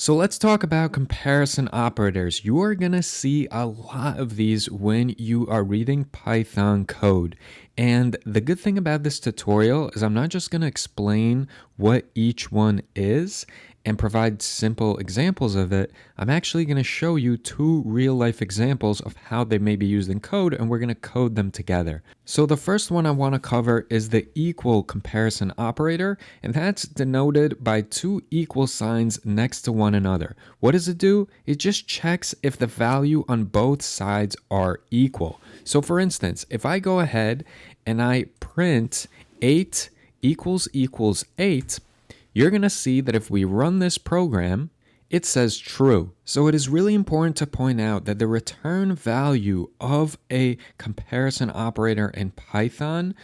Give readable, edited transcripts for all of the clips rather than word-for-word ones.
So let's talk about comparison operators. You are going to see a lot of these when you are reading Python code. And the good thing about this tutorial is I'm not just going to explain what each one is and provide simple examples of it. I'm actually going to show you two real life examples of how they may be used in code, and we're going to code them together. So the first one I want to cover is the equal comparison operator, and that's denoted by two equal signs next to one another. What does it do? It just checks if the value on both sides are equal. So for instance, if I go ahead and I print 8 equals 8, you're going to see that if we run this program, it says true. So it is really important to point out that the return value of a comparison operator in Python,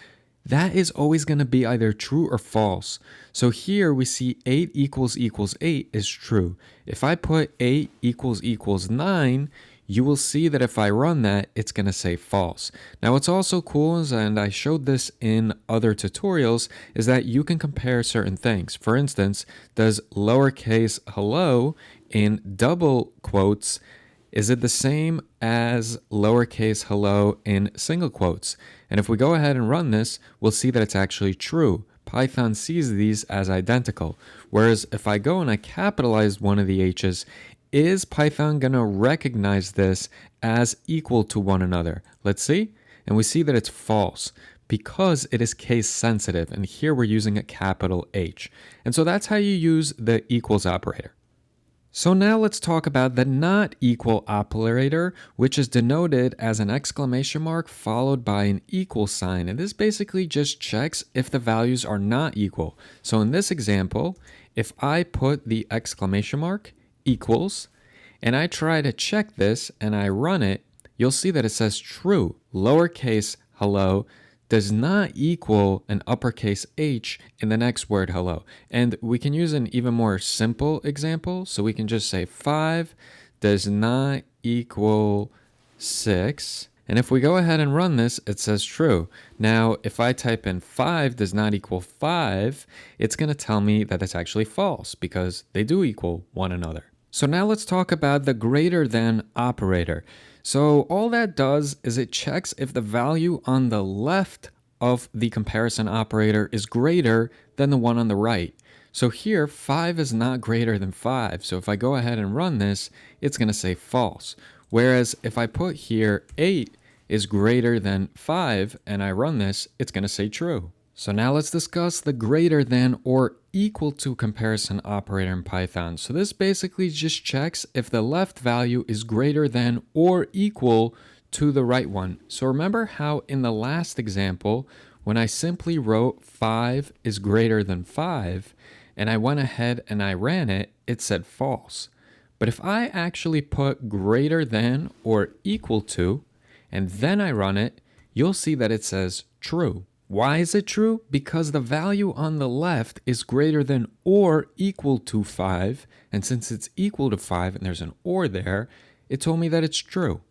that is always going to be either true or false. So here we see 8 equals 8 is true. If I put 8 equals 9, you will see that if I run that, it's going to say false. Now, what's also cool is, and I showed this in other tutorials, is that you can compare certain things. For instance, does lowercase hello in double quotes, is it the same as lowercase hello in single quotes? And if we go ahead and run this, we'll see that it's actually true. Python sees these as identical. Whereas if I go and I capitalize one of the H's, is Python going to recognize this as equal to one another? Let's see. And we see that it's false because it is case sensitive. And here we're using a capital H. And so that's how you use the equals operator. So now let's talk about the not equal operator, which is denoted as an exclamation mark followed by an equal sign. And this basically just checks if the values are not equal. So in this example, if I put the exclamation mark equals, and I try to check this and I run it, you'll see that it says true. Lowercase hello does not equal an uppercase H in the next word hello. And we can use an even more simple example. So we can just say 5 does not equal 6. And if we go ahead and run this, it says true. Now, if I type in 5 does not equal 5, it's going to tell me that it's actually false because they do equal one another. So now let's talk about the greater than operator. So all that does is it checks if the value on the left of the comparison operator is greater than the one on the right. So here, 5 is not greater than 5. So if I go ahead and run this, it's going to say false. Whereas if I put here 8 is greater than 5 and I run this, it's going to say true. So now let's discuss the greater than or equal to comparison operator in Python. So this basically just checks if the left value is greater than or equal to the right one. So remember how in the last example, when I simply wrote 5 is greater than 5, and I went ahead and I ran it, it said false. But if I actually put greater than or equal to, and then I run it, you'll see that it says true. Why is it true? Because the value on the left is greater than or equal to 5. And since it's equal to 5 and there's an or there, it told me that it's true.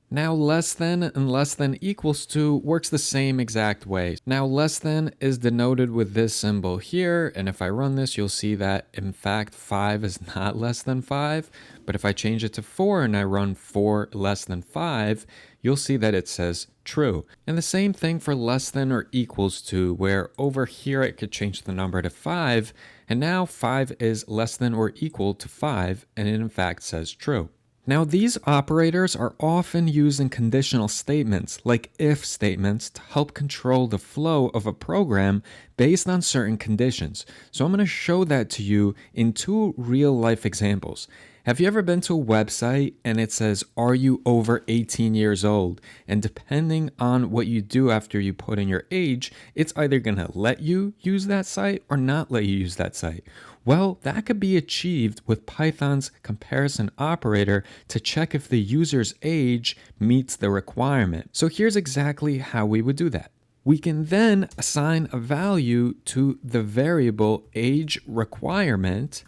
Now less than and less than equals to works the same exact way. Now less than is denoted with this symbol here. And if I run this, you'll see that in fact 5 is not less than 5. But if I change it to 4 and I run 4 less than 5, you'll see that it says true. And the same thing for less than or equals to, where over here it could change the number to 5. And now 5 is less than or equal to 5. And it in fact says true. Now, these operators are often used in conditional statements, like if statements, to help control the flow of a program based on certain conditions. So I'm going to show that to you in two real-life examples. Have you ever been to a website and it says, are you over 18 years old? And depending on what you do after you put in your age, it's either going to let you use that site or not let you use that site. Well, that could be achieved with Python's comparison operator to check if the user's age meets the requirement. So here's exactly how we would do that. We can then assign a value to the variable age requirement,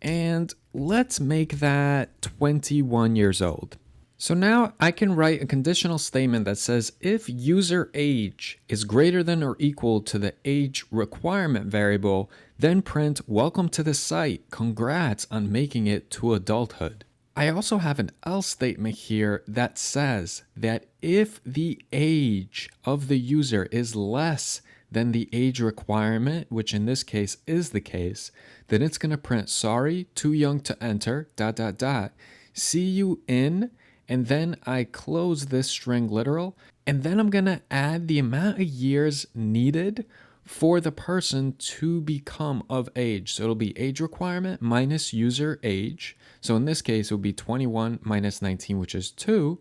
and let's make that 21 years old. So now I can write a conditional statement that says if user age is greater than or equal to the age requirement variable, Then print welcome to the site. Congrats on making it to adulthood. I also have an else statement here that says that if the age of the user is less than the age requirement, which in this case is the case, then it's going to print sorry, too young to enter, dot, dot, dot, see you in, and then I close this string literal, and then I'm going to add the amount of years needed for the person to become of age. So it'll be age requirement minus user age. So in this case, it will be 21 minus 19, which is 2.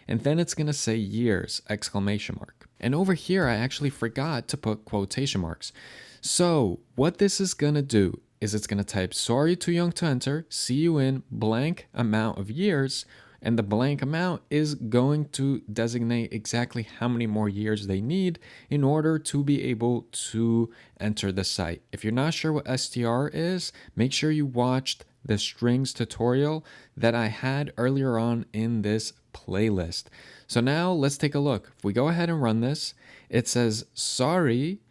And then it's going to say years, exclamation mark. And over here, I actually forgot to put quotation marks. So what this is going to do is it's going to type, sorry, too young to enter, see you in blank amount of years, and the blank amount is going to designate exactly how many more years they need in order to be able to enter the site. If you're not sure what str is, make sure you watched the strings tutorial that I had earlier on in this playlist. So now let's take a look. If we go ahead and run this, it says, sorry,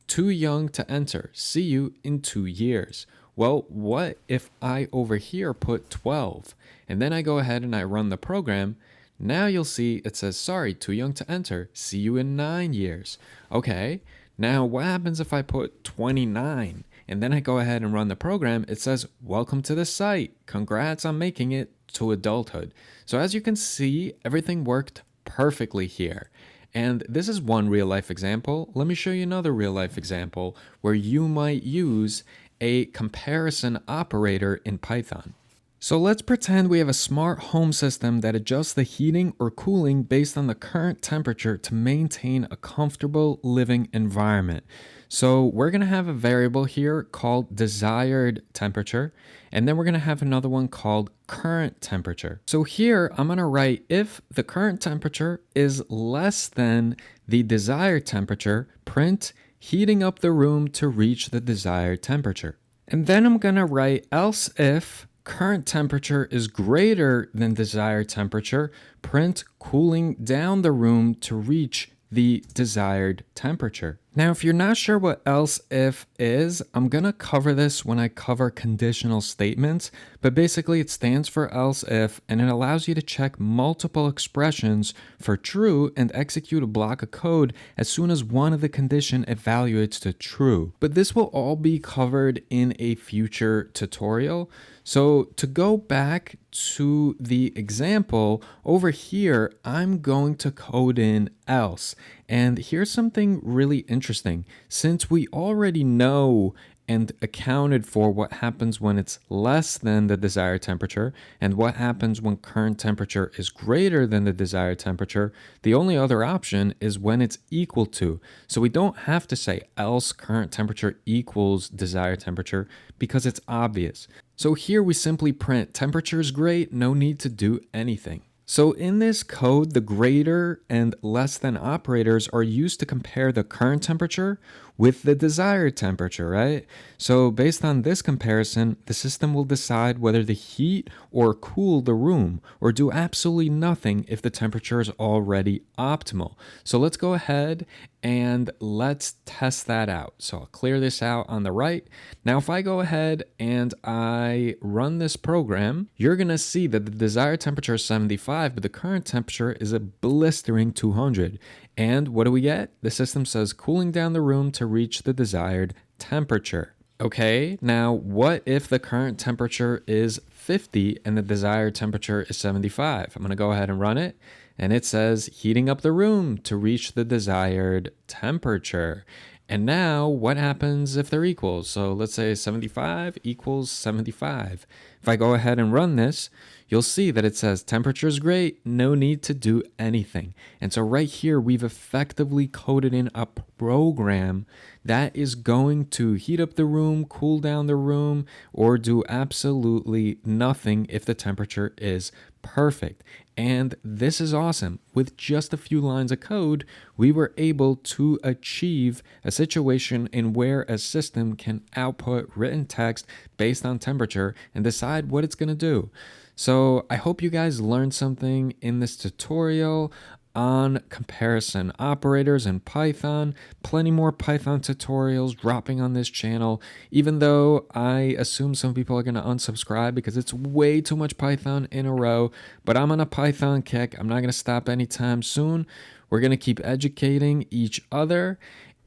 too young to enter, see you in 2 years. Well, what if I over here put 12 and then I go ahead and I run the program? Now you'll see it says, sorry, too young to enter, see you in 9 years. Okay, now what happens if I put 29 and then I go ahead and run the program? It says, welcome to the site, congrats on making it to adulthood. So as you can see, everything worked perfectly here. And this is one real life example. Let me show you another real life example where you might use a comparison operator in Python. So let's pretend we have a smart home system that adjusts the heating or cooling based on the current temperature to maintain a comfortable living environment. So we're going to have a variable here called desired temperature, and then we're going to have another one called current temperature. So here I'm going to write if the current temperature is less than the desired temperature, print heating up the room to reach the desired temperature. And then I'm going to write else if current temperature is greater than desired temperature, print cooling down the room to reach the desired temperature. Now, if you're not sure what else if is, I'm going to cover this when I cover conditional statements, but basically it stands for else if, and it allows you to check multiple expressions for true and execute a block of code as soon as one of the condition evaluates to true. But this will all be covered in a future tutorial. So to go back to the example, over here, I'm going to code in else. And here's something really interesting. Since we already know and accounted for what happens when it's less than the desired temperature and what happens when current temperature is greater than the desired temperature, the only other option is when it's equal to. So we don't have to say else current temperature equals desired temperature because it's obvious. So here we simply print temperature is great, no need to do anything. So in this code, the greater and less than operators are used to compare the current temperature with the desired temperature, right? So based on this comparison, the system will decide whether to heat or cool the room or do absolutely nothing if the temperature is already optimal. So let's go ahead and let's test that out. So I'll clear this out on the right. Now, if I go ahead and I run this program, you're going to see that the desired temperature is 75, but the current temperature is a blistering 200. And what do we get? The system says cooling down the room to reach the desired temperature. Okay, now what if the current temperature is 50 and the desired temperature is 75? I'm going to go ahead and run it. And it says heating up the room to reach the desired temperature. And now what happens if they're equal? So let's say 75 equals 75. If I go ahead and run this, you'll see that it says temperature is great, no need to do anything. And so right here, we've effectively coded in a program that is going to heat up the room, cool down the room, or do absolutely nothing if the temperature is perfect. And this is awesome. With just a few lines of code, we were able to achieve a situation in where a system can output written text based on temperature and decide what it's going to do. So I hope you guys learned something in this tutorial. on comparison operators in Python. Plenty more Python tutorials dropping on this channel, even though I assume some people are going to unsubscribe because it's way too much Python in a row. But I'm on a Python kick. I'm not going to stop anytime soon. We're going to keep educating each other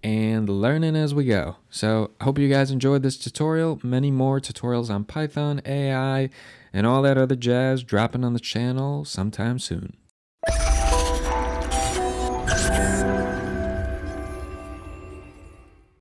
and learning as we go. So I hope you guys enjoyed this tutorial. Many more tutorials on Python, AI, and all that other jazz dropping on the channel sometime soon.